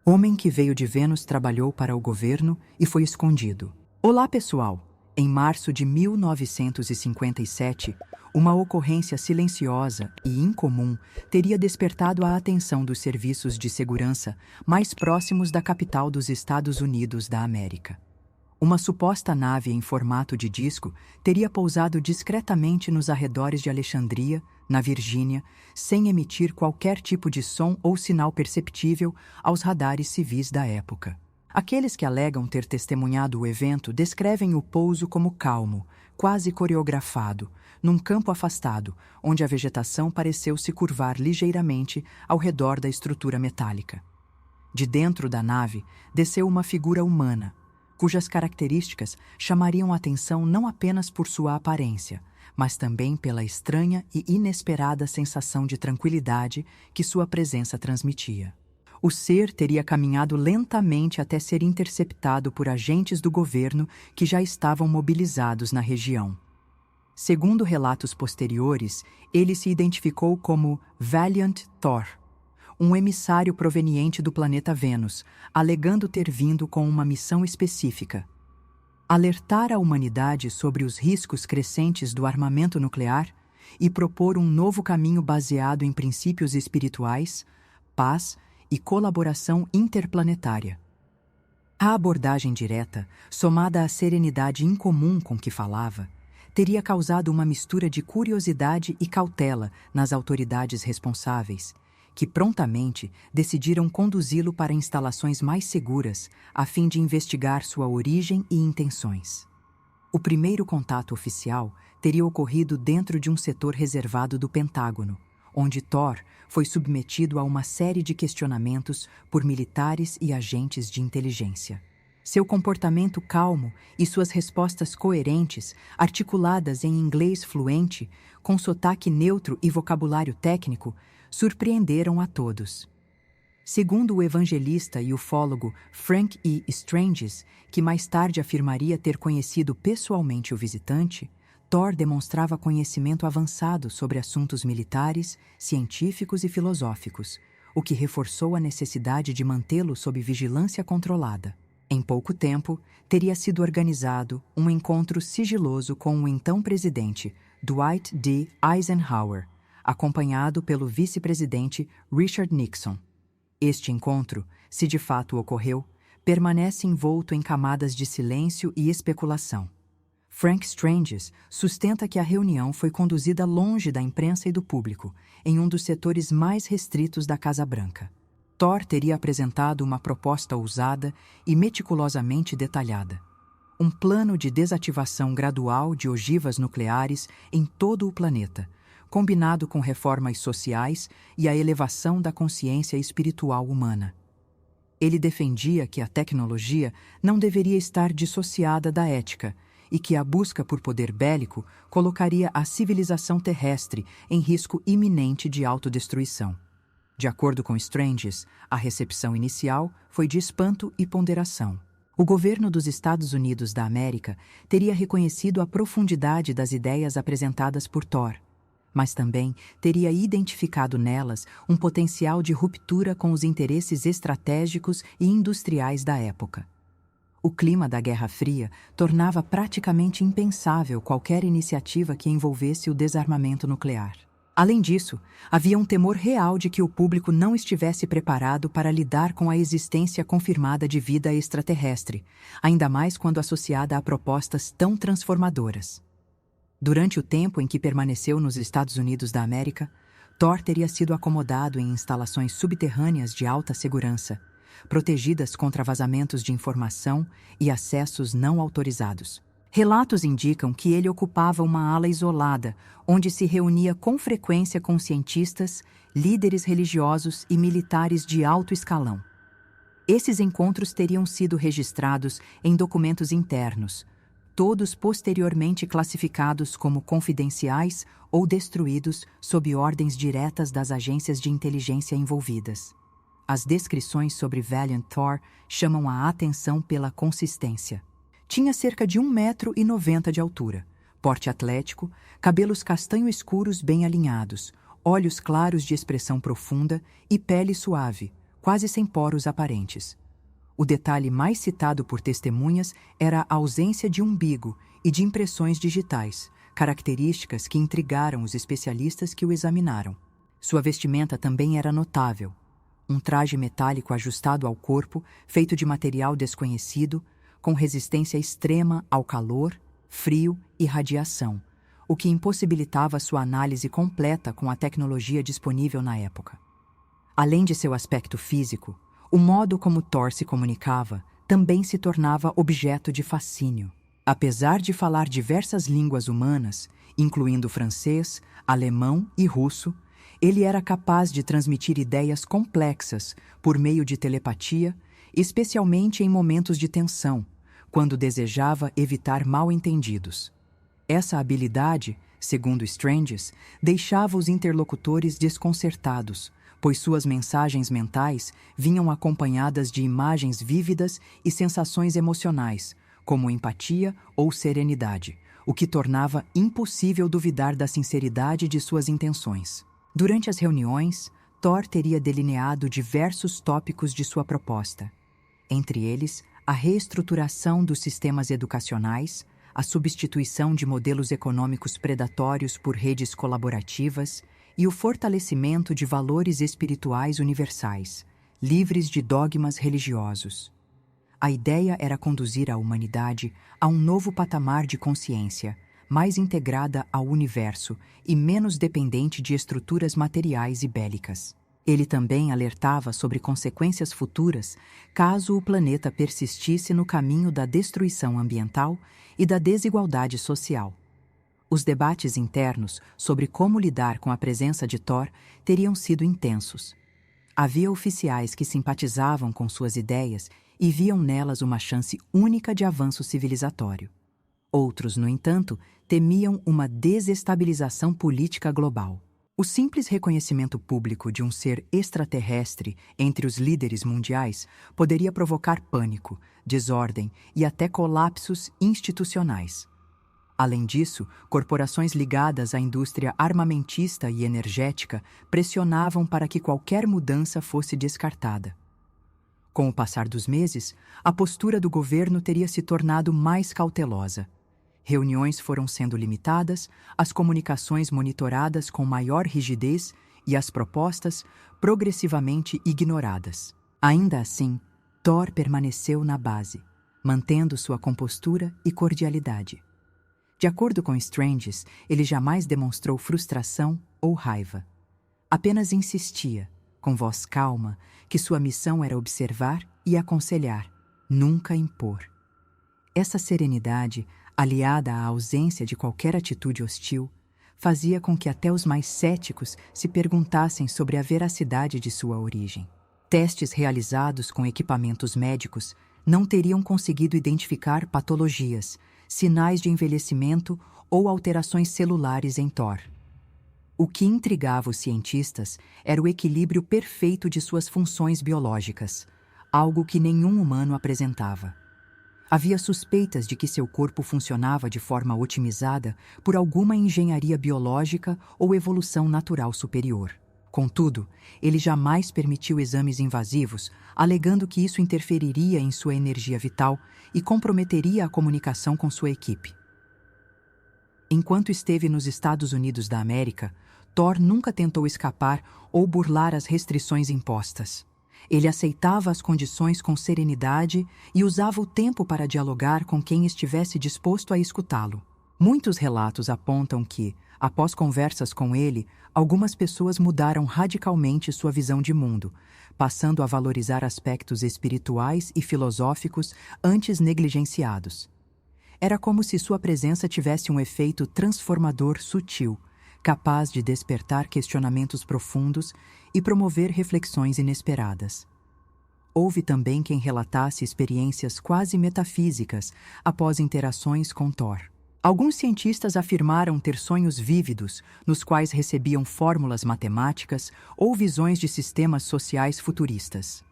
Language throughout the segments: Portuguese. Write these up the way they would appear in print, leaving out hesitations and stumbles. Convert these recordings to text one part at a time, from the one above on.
Homem que veio de Vênus trabalhou para o governo e foi escondido. Olá, pessoal! Em março de 1957, uma ocorrência silenciosa e incomum teria despertado a atenção dos serviços de segurança mais próximos da capital dos Estados Unidos da América. Uma suposta nave em formato de disco teria pousado discretamente nos arredores de Alexandria, na Virgínia, sem emitir qualquer tipo de som ou sinal perceptível aos radares civis da época. Aqueles que alegam ter testemunhado o evento descrevem o pouso como calmo, quase coreografado, num campo afastado, onde a vegetação pareceu se curvar ligeiramente ao redor da estrutura metálica. De dentro da nave desceu uma figura humana, cujas características chamariam a atenção não apenas por sua aparência, mas também pela estranha e inesperada sensação de tranquilidade que sua presença transmitia. O ser teria caminhado lentamente até ser interceptado por agentes do governo que já estavam mobilizados na região. Segundo relatos posteriores, ele se identificou como Valiant Thor, um emissário proveniente do planeta Vênus, alegando ter vindo com uma missão específica: alertar a humanidade sobre os riscos crescentes do armamento nuclear e propor um novo caminho baseado em princípios espirituais, paz e colaboração interplanetária. A abordagem direta, somada à serenidade incomum com que falava, teria causado uma mistura de curiosidade e cautela nas autoridades responsáveis, que prontamente decidiram conduzi-lo para instalações mais seguras a fim de investigar sua origem e intenções. O primeiro contato oficial teria ocorrido dentro de um setor reservado do Pentágono, onde Thor foi submetido a uma série de questionamentos por militares e agentes de inteligência. Seu comportamento calmo e suas respostas coerentes, articuladas em inglês fluente, com sotaque neutro e vocabulário técnico, surpreenderam a todos. Segundo o evangelista e ufólogo Frank E. Stranges, que mais tarde afirmaria ter conhecido pessoalmente o visitante, Thor demonstrava conhecimento avançado sobre assuntos militares, científicos e filosóficos, o que reforçou a necessidade de mantê-lo sob vigilância controlada. Em pouco tempo, teria sido organizado um encontro sigiloso com o então presidente, Dwight D. Eisenhower, acompanhado pelo vice-presidente Richard Nixon. Este encontro, se de fato ocorreu, permanece envolto em camadas de silêncio e especulação. Frank Stranges sustenta que a reunião foi conduzida longe da imprensa e do público, em um dos setores mais restritos da Casa Branca. Thor teria apresentado uma proposta ousada e meticulosamente detalhada: um plano de desativação gradual de ogivas nucleares em todo o planeta, combinado com reformas sociais e a elevação da consciência espiritual humana. Ele defendia que a tecnologia não deveria estar dissociada da ética e que a busca por poder bélico colocaria a civilização terrestre em risco iminente de autodestruição. De acordo com Stranges, a recepção inicial foi de espanto e ponderação. O governo dos Estados Unidos da América teria reconhecido a profundidade das ideias apresentadas por Thor, mas também teria identificado nelas um potencial de ruptura com os interesses estratégicos e industriais da época. O clima da Guerra Fria tornava praticamente impensável qualquer iniciativa que envolvesse o desarmamento nuclear. Além disso, havia um temor real de que o público não estivesse preparado para lidar com a existência confirmada de vida extraterrestre, ainda mais quando associada a propostas tão transformadoras. Durante o tempo em que permaneceu nos Estados Unidos da América, Thor teria sido acomodado em instalações subterrâneas de alta segurança, protegidas contra vazamentos de informação e acessos não autorizados. Relatos indicam que ele ocupava uma ala isolada, onde se reunia com frequência com cientistas, líderes religiosos e militares de alto escalão. Esses encontros teriam sido registrados em documentos internos, todos posteriormente classificados como confidenciais ou destruídos sob ordens diretas das agências de inteligência envolvidas. As descrições sobre Valiant Thor chamam a atenção pela consistência. Tinha cerca de 1,90 m de altura, porte atlético, cabelos castanho escuros bem alinhados, olhos claros de expressão profunda e pele suave, quase sem poros aparentes. O detalhe mais citado por testemunhas era a ausência de umbigo e de impressões digitais, características que intrigaram os especialistas que o examinaram. Sua vestimenta também era notável. Um traje metálico ajustado ao corpo, feito de material desconhecido, com resistência extrema ao calor, frio e radiação, o que impossibilitava sua análise completa com a tecnologia disponível na época. Além de seu aspecto físico, o modo como Thor se comunicava também se tornava objeto de fascínio. Apesar de falar diversas línguas humanas, incluindo francês, alemão e russo, ele era capaz de transmitir ideias complexas por meio de telepatia, especialmente em momentos de tensão, quando desejava evitar mal-entendidos. Essa habilidade, segundo Stranges, deixava os interlocutores desconcertados, pois suas mensagens mentais vinham acompanhadas de imagens vívidas e sensações emocionais, como empatia ou serenidade, o que tornava impossível duvidar da sinceridade de suas intenções. Durante as reuniões, Thor teria delineado diversos tópicos de sua proposta, entre eles a reestruturação dos sistemas educacionais, a substituição de modelos econômicos predatórios por redes colaborativas e o fortalecimento de valores espirituais universais, livres de dogmas religiosos. A ideia era conduzir a humanidade a um novo patamar de consciência, mais integrada ao universo e menos dependente de estruturas materiais e bélicas. Ele também alertava sobre consequências futuras caso o planeta persistisse no caminho da destruição ambiental e da desigualdade social. Os debates internos sobre como lidar com a presença de Thor teriam sido intensos. Havia oficiais que simpatizavam com suas ideias e viam nelas uma chance única de avanço civilizatório. Outros, no entanto, temiam uma desestabilização política global. O simples reconhecimento público de um ser extraterrestre entre os líderes mundiais poderia provocar pânico, desordem e até colapsos institucionais. Além disso, corporações ligadas à indústria armamentista e energética pressionavam para que qualquer mudança fosse descartada. Com o passar dos meses, a postura do governo teria se tornado mais cautelosa. Reuniões foram sendo limitadas, as comunicações monitoradas com maior rigidez e as propostas progressivamente ignoradas. Ainda assim, Thor permaneceu na base, mantendo sua compostura e cordialidade. De acordo com Stranges, ele jamais demonstrou frustração ou raiva. Apenas insistia, com voz calma, que sua missão era observar e aconselhar, nunca impor. Essa serenidade, aliada à ausência de qualquer atitude hostil, fazia com que até os mais céticos se perguntassem sobre a veracidade de sua origem. Testes realizados com equipamentos médicos não teriam conseguido identificar patologias, sinais de envelhecimento ou alterações celulares em Thor. O que intrigava os cientistas era o equilíbrio perfeito de suas funções biológicas, algo que nenhum humano apresentava. Havia suspeitas de que seu corpo funcionava de forma otimizada por alguma engenharia biológica ou evolução natural superior. Contudo, ele jamais permitiu exames invasivos, alegando que isso interferiria em sua energia vital e comprometeria a comunicação com sua equipe. Enquanto esteve nos Estados Unidos da América, Thor nunca tentou escapar ou burlar as restrições impostas. Ele aceitava as condições com serenidade e usava o tempo para dialogar com quem estivesse disposto a escutá-lo. Muitos relatos apontam que, após conversas com ele, algumas pessoas mudaram radicalmente sua visão de mundo, passando a valorizar aspectos espirituais e filosóficos antes negligenciados. Era como se sua presença tivesse um efeito transformador sutil, capaz de despertar questionamentos profundos e promover reflexões inesperadas. Houve também quem relatasse experiências quase metafísicas após interações com Thor. Alguns cientistas afirmaram ter sonhos vívidos, nos quais recebiam fórmulas matemáticas ou visões de sistemas sociais futuristas.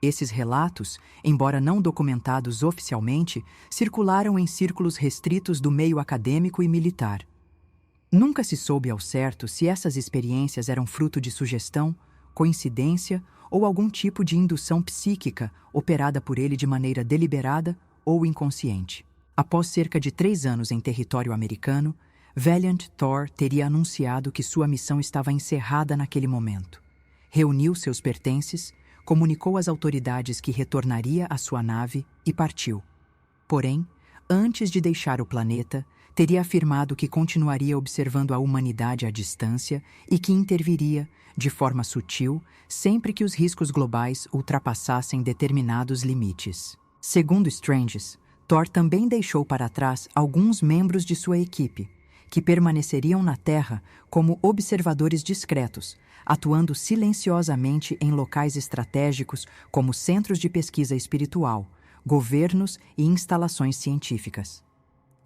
Esses relatos, embora não documentados oficialmente, circularam em círculos restritos do meio acadêmico e militar. Nunca se soube ao certo se essas experiências eram fruto de sugestão, coincidência ou algum tipo de indução psíquica operada por ele de maneira deliberada ou inconsciente. Após cerca de 3 anos em território americano, Valiant Thor teria anunciado que sua missão estava encerrada naquele momento. Reuniu seus pertences, comunicou às autoridades que retornaria à sua nave e partiu. Porém, antes de deixar o planeta, teria afirmado que continuaria observando a humanidade à distância e que interviria, de forma sutil, sempre que os riscos globais ultrapassassem determinados limites. Segundo Stranges, Thor também deixou para trás alguns membros de sua equipe, que permaneceriam na Terra como observadores discretos, atuando silenciosamente em locais estratégicos como centros de pesquisa espiritual, governos e instalações científicas.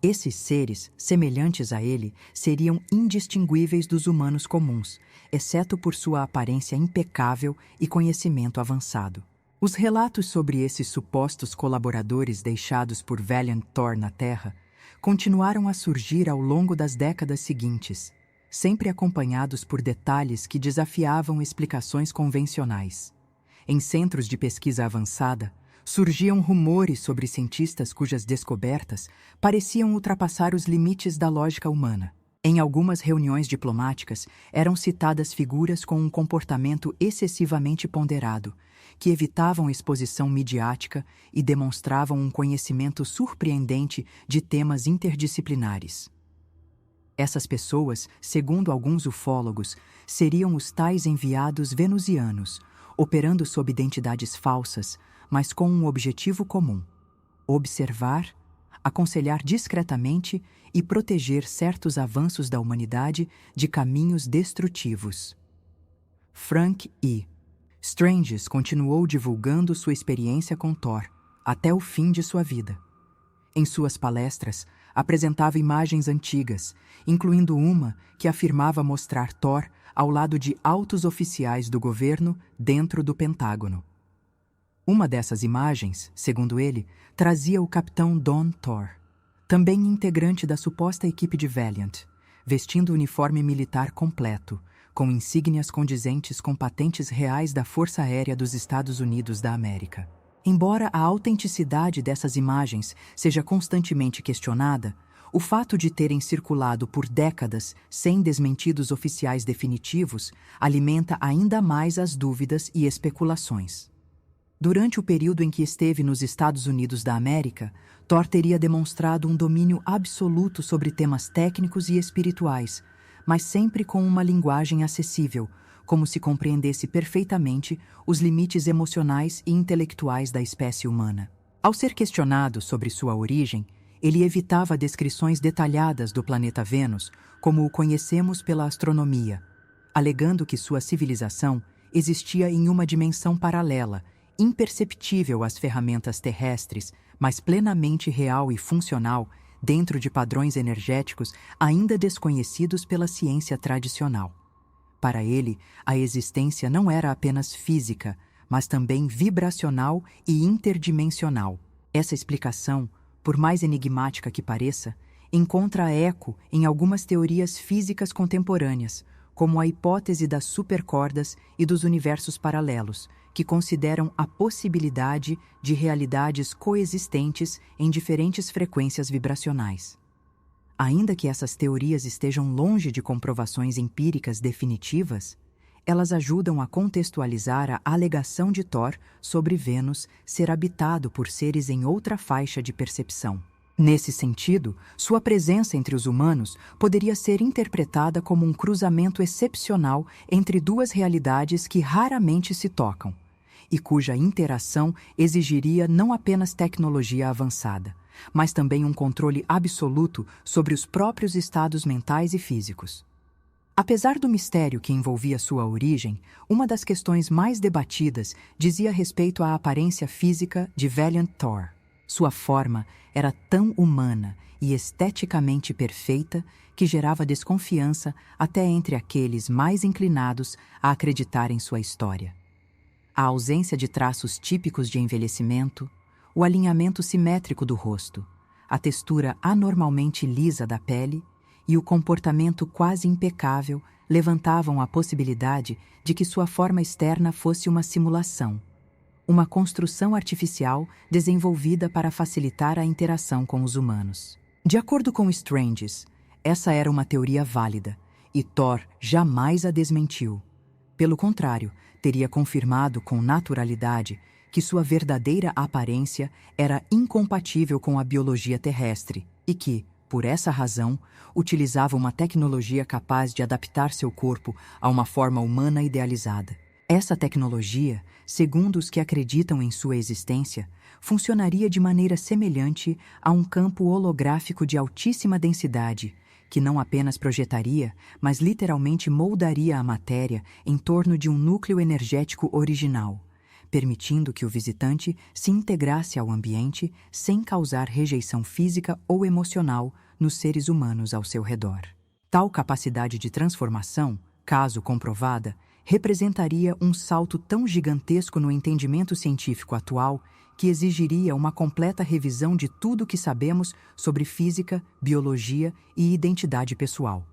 Esses seres, semelhantes a ele, seriam indistinguíveis dos humanos comuns, exceto por sua aparência impecável e conhecimento avançado. Os relatos sobre esses supostos colaboradores deixados por Valiant Thor na Terra continuaram a surgir ao longo das décadas seguintes, sempre acompanhados por detalhes que desafiavam explicações convencionais. Em centros de pesquisa avançada, surgiam rumores sobre cientistas cujas descobertas pareciam ultrapassar os limites da lógica humana. Em algumas reuniões diplomáticas, eram citadas figuras com um comportamento excessivamente ponderado, que evitavam exposição midiática e demonstravam um conhecimento surpreendente de temas interdisciplinares. Essas pessoas, segundo alguns ufólogos, seriam os tais enviados venusianos, operando sob identidades falsas, mas com um objetivo comum: observar, aconselhar discretamente e proteger certos avanços da humanidade de caminhos destrutivos. Frank E. Stranges continuou divulgando sua experiência com Thor até o fim de sua vida. Em suas palestras, apresentava imagens antigas, incluindo uma que afirmava mostrar Thor ao lado de altos oficiais do governo dentro do Pentágono. Uma dessas imagens, segundo ele, trazia o capitão Don Thor, também integrante da suposta equipe de Valiant, vestindo o uniforme militar completo, com insígnias condizentes com patentes reais da Força Aérea dos Estados Unidos da América. Embora a autenticidade dessas imagens seja constantemente questionada, o fato de terem circulado por décadas sem desmentidos oficiais definitivos alimenta ainda mais as dúvidas e especulações. Durante o período em que esteve nos Estados Unidos da América, Thor teria demonstrado um domínio absoluto sobre temas técnicos e espirituais, mas sempre com uma linguagem acessível, como se compreendesse perfeitamente os limites emocionais e intelectuais da espécie humana. Ao ser questionado sobre sua origem, ele evitava descrições detalhadas do planeta Vênus, como o conhecemos pela astronomia, alegando que sua civilização existia em uma dimensão paralela, imperceptível às ferramentas terrestres, mas plenamente real e funcional dentro de padrões energéticos ainda desconhecidos pela ciência tradicional. Para ele, a existência não era apenas física, mas também vibracional e interdimensional. Essa explicação, por mais enigmática que pareça, encontra eco em algumas teorias físicas contemporâneas, como a hipótese das supercordas e dos universos paralelos, que consideram a possibilidade de realidades coexistentes em diferentes frequências vibracionais. Ainda que essas teorias estejam longe de comprovações empíricas definitivas, elas ajudam a contextualizar a alegação de Thor sobre Vênus ser habitado por seres em outra faixa de percepção. Nesse sentido, sua presença entre os humanos poderia ser interpretada como um cruzamento excepcional entre duas realidades que raramente se tocam, e cuja interação exigiria não apenas tecnologia avançada, mas também um controle absoluto sobre os próprios estados mentais e físicos. Apesar do mistério que envolvia sua origem, uma das questões mais debatidas dizia respeito à aparência física de Valiant Thor. Sua forma era tão humana e esteticamente perfeita que gerava desconfiança até entre aqueles mais inclinados a acreditar em sua história. A ausência de traços típicos de envelhecimento, o alinhamento simétrico do rosto, a textura anormalmente lisa da pele e o comportamento quase impecável levantavam a possibilidade de que sua forma externa fosse uma simulação, uma construção artificial desenvolvida para facilitar a interação com os humanos. De acordo com Stranges, essa era uma teoria válida, e Thor jamais a desmentiu. Pelo contrário, teria confirmado com naturalidade que sua verdadeira aparência era incompatível com a biologia terrestre e que, por essa razão, utilizava uma tecnologia capaz de adaptar seu corpo a uma forma humana idealizada. Essa tecnologia, segundo os que acreditam em sua existência, funcionaria de maneira semelhante a um campo holográfico de altíssima densidade, que não apenas projetaria, mas literalmente moldaria a matéria em torno de um núcleo energético original, permitindo que o visitante se integrasse ao ambiente sem causar rejeição física ou emocional nos seres humanos ao seu redor. Tal capacidade de transformação, caso comprovada, representaria um salto tão gigantesco no entendimento científico atual que exigiria uma completa revisão de tudo o que sabemos sobre física, biologia e identidade pessoal.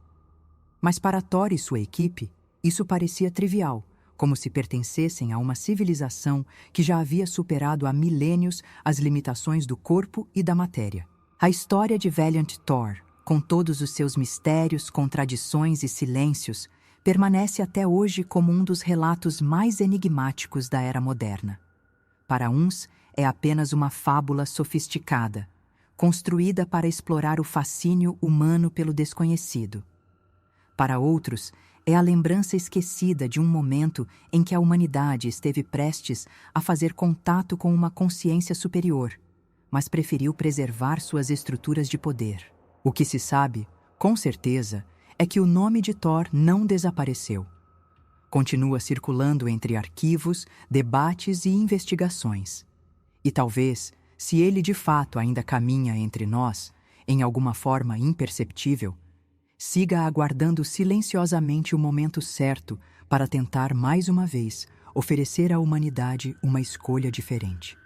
Mas para Thor e sua equipe, isso parecia trivial, como se pertencessem a uma civilização que já havia superado há milênios as limitações do corpo e da matéria. A história de Valiant Thor, com todos os seus mistérios, contradições e silêncios, permanece até hoje como um dos relatos mais enigmáticos da era moderna. Para uns, é apenas uma fábula sofisticada, construída para explorar o fascínio humano pelo desconhecido. Para outros, é a lembrança esquecida de um momento em que a humanidade esteve prestes a fazer contato com uma consciência superior, mas preferiu preservar suas estruturas de poder. O que se sabe, com certeza, é que o nome de Thor não desapareceu. Continua circulando entre arquivos, debates e investigações. E talvez, se ele de fato ainda caminha entre nós, em alguma forma imperceptível, siga aguardando silenciosamente o momento certo para tentar mais uma vez oferecer à humanidade uma escolha diferente.